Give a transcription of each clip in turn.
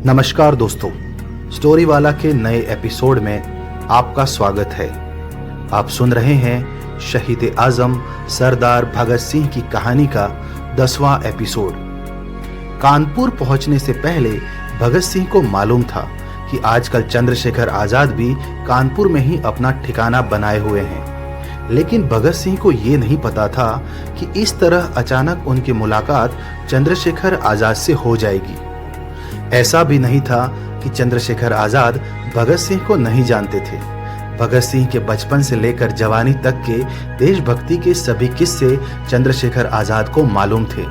नमस्कार दोस्तों, स्टोरी वाला के नए एपिसोड में आपका स्वागत है। आप सुन रहे हैं शहीद आजम सरदार भगत सिंह की कहानी का 10वां एपिसोड। कानपुर पहुंचने से पहले भगत सिंह को मालूम था कि आजकल चंद्रशेखर आजाद भी कानपुर में ही अपना ठिकाना बनाए हुए हैं, लेकिन भगत सिंह को ये नहीं पता था कि इस तरह अचानक उनकी मुलाकात चंद्रशेखर आजाद से हो जाएगी। ऐसा भी नहीं था कि चंद्रशेखर आजाद भगत सिंह को नहीं जानते थे। भगत सिंह के बचपन से लेकर जवानी तक के देशभक्ति के सभी किस्से चंद्रशेखर आजाद को मालूम थे।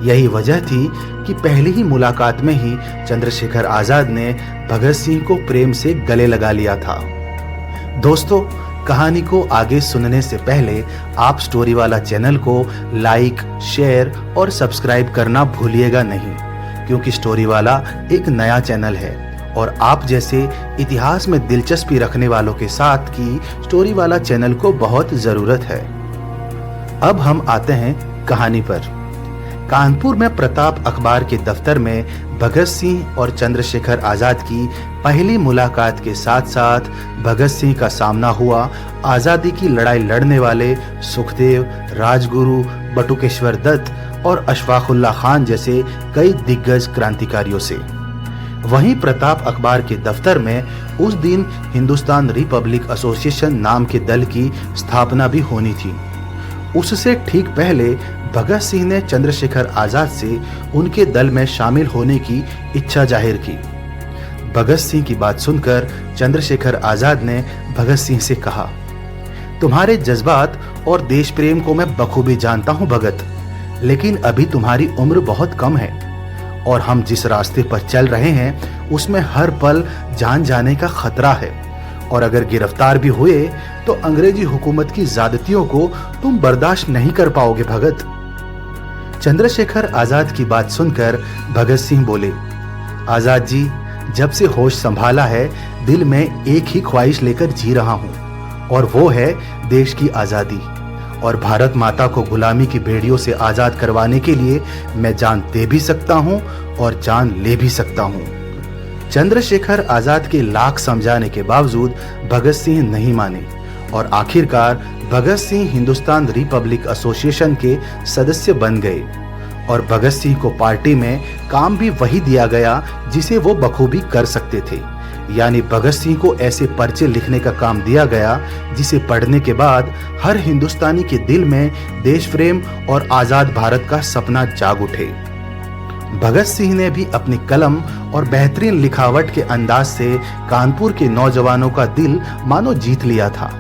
यही वजह थी कि पहली ही मुलाकात में ही चंद्रशेखर आजाद ने भगत सिंह को प्रेम से गले लगा लिया था। दोस्तों, कहानी को आगे सुनने से पहले आप स्टोरी वाला चैनल को लाइक, शेयर और सब्सक्राइब करना भूलिएगा नहीं, क्योंकि स्टोरी वाला एक नया चैनल है और आप जैसे इतिहास में दिलचस्पी रखने वालों के साथ की स्टोरी वाला चैनल को बहुत जरूरत है। अब हम आते हैं कहानी पर। कानपुर में प्रताप अखबार के दफ्तर में भगत सिंह और चंद्रशेखर आजाद की पहली मुलाकात के साथ साथ भगत सिंह का सामना हुआ आजादी की लड़ाई लड़ने वाले सुखदेव, राजगुरु, बटुकेश्वर दत्त और अशफाकुल्ला खान जैसे कई दिग्गज क्रांतिकारियों से। वहीं प्रताप अखबार के दफ्तर में उस दिन हिंदुस्तान रिपब्लिक एसोसिएशन नाम के दल की स्थापना भी होनी थी। उससे ठीक पहले भगत सिंह ने चंद्रशेखर आजाद से उनके दल में शामिल होने की इच्छा जाहिर की। भगत सिंह की बात सुनकर चंद्रशेखर आजाद ने भगत सिंह से कहा, तुम्हारे जज्बात और देश प्रेम को मैं बखूबी जानता हूं भगत, लेकिन अभी तुम्हारी उम्र बहुत कम है और हम जिस रास्ते पर चल रहे हैं उसमें हर पल जान जाने का खतरा है, और अगर गिरफ्तार भी हुए तो अंग्रेजी हुकूमत की ज्यादतियों को तुम बर्दाश्त नहीं कर पाओगे भगत। चंद्रशेखर आजाद की बात सुनकर भगत सिंह बोले, आजाद जी, जब से होश संभाला है दिल में एक ही ख्वाहिश लेकर जी रहा हूं, और वो है देश की आजादी, और भारत माता को गुलामी की बेड़ियों से आजाद करवाने के लिए मैं जान दे भी सकता हूं और जान ले भी सकता हूं। चंद्रशेखर आजाद के लाख समझाने के बावजूद भगत सिंह नहीं माने और आखिरकार भगत सिंह हिंदुस्तान रिपब्लिक एसोसिएशन के सदस्य बन गए और भगत सिंह को पार्टी में काम भी वही दिया गया जिसे वो बखूबी कर सकते थे। यानी भगत सिंह को ऐसे पर्चे लिखने का काम दिया गया जिसे पढ़ने के बाद हर हिंदुस्तानी के दिल में देश प्रेम और आजाद भारत का सपना जाग उठे। भगत सिंह ने भी अपनी कलम और बेहतरीन लिखावट के अंदाज से कानपुर के नौजवानों का दिल मानो जीत लिया था।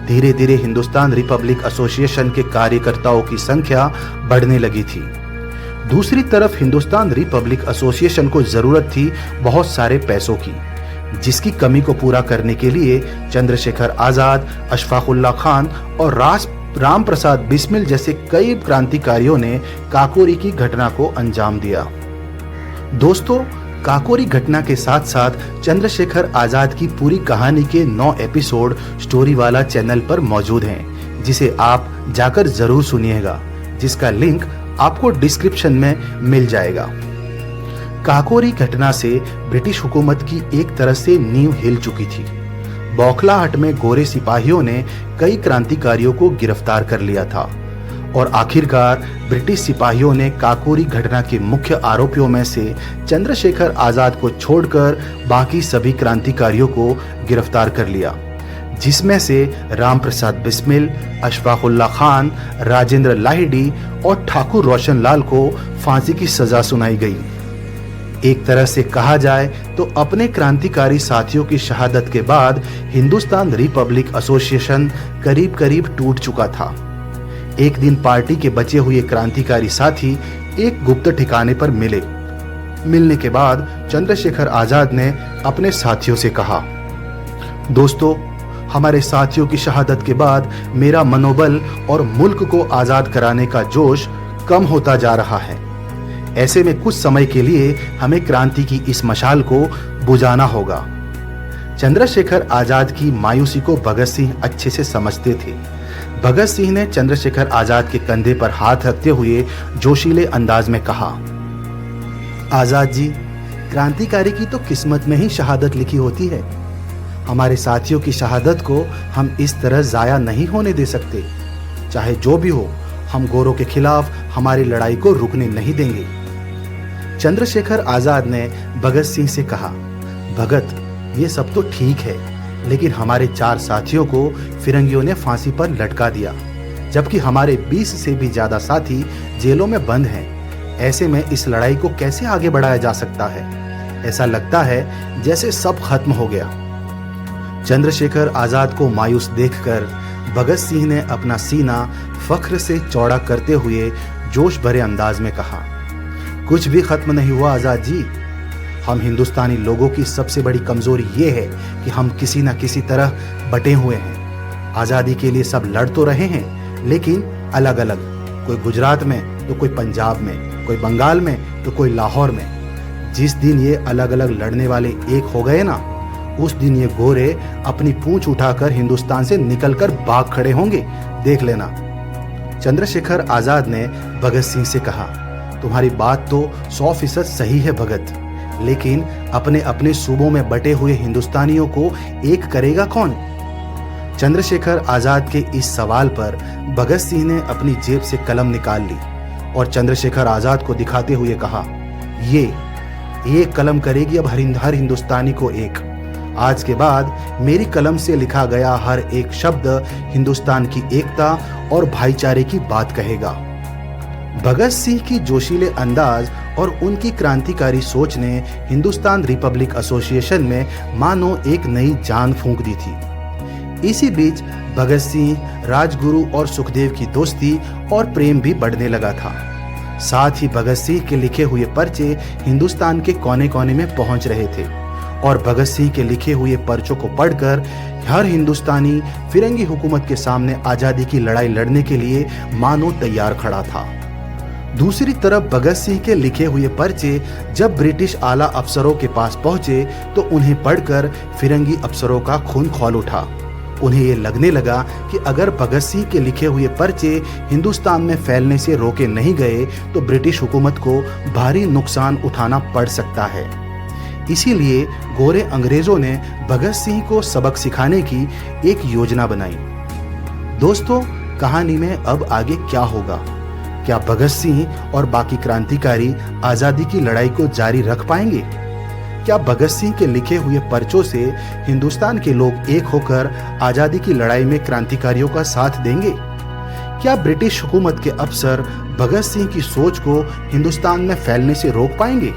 धीरे धीरे हिंदुस्तान रिपब्लिक एसोसिएशन के कार्यकर्ताओं की संख्या बढ़ने लगी थी। दूसरी तरफ हिंदुस्तान रिपब्लिक एसोसिएशन को जरूरत थी बहुत सारे पैसों की, जिसकी कमी को पूरा करने के लिए चंद्रशेखर आजाद, अशफाकुल्ला खान और राम प्रसाद बिस्मिल जैसे कई क्रांतिकारियों ने काकोरी की घटना को अंजाम दिया। दोस्तों, काकोरी घटना के साथ साथ चंद्रशेखर आजाद की पूरी कहानी के 9 एपिसोड स्टोरी वाला चैनल पर मौजूद हैं, जिसे आप जाकर जरूर सुनिएगा, जिसका लिंक आपको डिस्क्रिप्शन में मिल जाएगा। काकोरी घटना से ब्रिटिश हुकूमत की एक तरह से नींव हिल चुकी थी। बौखलाहट में गोरे सिपाहियों ने कई क्रांतिकारियों को गिरफ्तार कर लिया था और आखिरकार ब्रिटिश सिपाहियों ने काकोरी घटना के मुख्य आरोपियों में से चंद्रशेखर आजाद को छोड़कर बाकी सभी क्रांतिकारियों को गिरफ्तार कर लिया, जिसमें से राम प्रसाद बिस्मिल, अशफाकुल्ला खान, राजेंद्र लाहिड़ी और ठाकुर रोशन लाल को फांसी की सजा सुनाई गई। एक तरह से कहा जाए तो अपने क्रांतिकारी साथियों की शहादत के बाद हिंदुस्तान रिपब्लिक एसोसिएशन करीब करीब टूट चुका था। एक दिन पार्टी के बचे हुए क्रांतिकारी साथी एक गुप्त ठिकाने पर मिलने के बाद चंद्रशेखर आजाद ने अपने साथियों से कहा, दोस्तों, हमारे साथियों की शहादत के बाद मेरा मनोबल और मुल्क को आजाद कराने का जोश कम होता जा रहा है। ऐसे में कुछ समय के लिए हमें क्रांति की इस मशाल को बुझाना होगा। चंद्रशेखर आजाद की मायूसी को भगत सिंह अच्छे से समझते थे। भगत सिंह ने चंद्रशेखर आजाद के कंधे पर हाथ रखते हुए जोशीले अंदाज में कहा, आजाद जी, क्रांतिकारी की तो किस्मत में ही शहादत लिखी होती है। हमारे साथियों की शहादत को हम इस तरह जाया नहीं होने दे सकते। चाहे जो भी हो, हम गोरों के खिलाफ हमारी लड़ाई को रुकने नहीं देंगे। चंद्रशेखर आजाद ने भगत सिंह से कहा, भगत, ये सब तो ठीक है, लेकिन हमारे 4 साथियों को फिरंगियों ने फांसी पर लटका दिया, जबकि हमारे 20 से भी ज्यादा साथी जेलों में बंद हैं। ऐसे में इस लड़ाई को कैसे आगे बढ़ाया जा सकता है? ऐसा लगता है जैसे सब खत्म हो गया। चंद्रशेखर आजाद को मायूस देखकर भगत सिंह ने अपना सीना फख्र से चौड़ा करते हुए जोश भरे अंदाज में कहा, कुछ भी खत्म नहीं हुआ आजाद जी। हम हिंदुस्तानी लोगों की सबसे बड़ी कमजोरी ये है कि हम किसी न किसी तरह बटे हुए हैं। आजादी के लिए सब लड़ तो रहे हैं, लेकिन अलग अलग, कोई गुजरात में तो कोई पंजाब में, कोई बंगाल में तो कोई लाहौर में। जिस दिन ये अलग अलग लड़ने वाले एक हो गए ना, उस दिन ये गोरे अपनी पूंछ उठाकर हिंदुस्तान से निकलकर भाग खड़े होंगे, देख लेना। चंद्रशेखर आजाद ने भगत सिंह से कहा, तुम्हारी बात तो 100% सही है भगत, लेकिन अपने अपने सूबों में बटे हुए हिंदुस्तानियों को एक करेगा कौन? चंद्रशेखर आजाद के इस सवाल पर भगत सिंह ने अपनी जेब से कलम निकाल ली और चंद्रशेखर आजाद को दिखाते हुए कहा, ये कलम करेगी अब हर हिंदुस्तानी को एक। आज के बाद मेरी कलम से लिखा गया हर एक शब्द हिंदुस्तान की एकता और भाईचारे की बात कहेगा। भगत सिंह की जोशीले अंदाज और उनकी क्रांतिकारी सोच ने हिंदुस्तान रिपब्लिक एसोसिएशन में मानो एक नई जान फूंक दी थी। इसी बीच भगत सिंह, राजगुरु और सुखदेव की दोस्ती और प्रेम भी बढ़ने लगा था। साथ ही भगत सिंह के लिखे हुए पर्चे हिंदुस्तान के कोने कोने में पहुंच रहे थे और भगत सिंह के लिखे हुए पर्चों को पढ़कर हर हिंदुस्तानी फिरंगी हुकूमत के सामने आजादी की लड़ाई लड़ने के लिए मानो तैयार खड़ा था। दूसरी तरफ भगत सिंह के लिखे हुए पर्चे जब ब्रिटिश आला अफसरों के पास पहुंचे तो उन्हें पढ़कर फिरंगी अफसरों का खून खौल उठा। उन्हें ये लगने लगा कि अगर भगत सिंह के लिखे हुए पर्चे हिंदुस्तान में फैलने से रोके नहीं गए तो ब्रिटिश हुकूमत को भारी नुकसान उठाना पड़ सकता है। इसीलिए गोरे अंग्रेजों ने भगत सिंह को सबक सिखाने की एक योजना बनाई। दोस्तों, कहानी में अब आगे क्या होगा? क्या भगत सिंह और बाकी क्रांतिकारी आजादी की लड़ाई को जारी रख पाएंगे? क्या भगत सिंह के लिखे हुए पर्चों से हिंदुस्तान के लोग एक होकर आजादी की लड़ाई में क्रांतिकारियों का साथ देंगे? क्या ब्रिटिश हुकूमत के अफसर भगत सिंह की सोच को हिंदुस्तान में फैलने से रोक पाएंगे?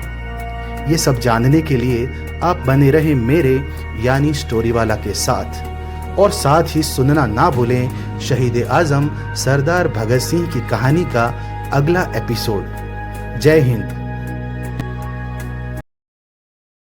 ये सब जानने के लिए आप बने रहें मेरे यानी स्टोरीवाला के साथ, और साथ ही सुनना ना भूलें शहीद आजम सरदार भगत सिंह की कहानी का अगला एपिसोड। जय हिंद।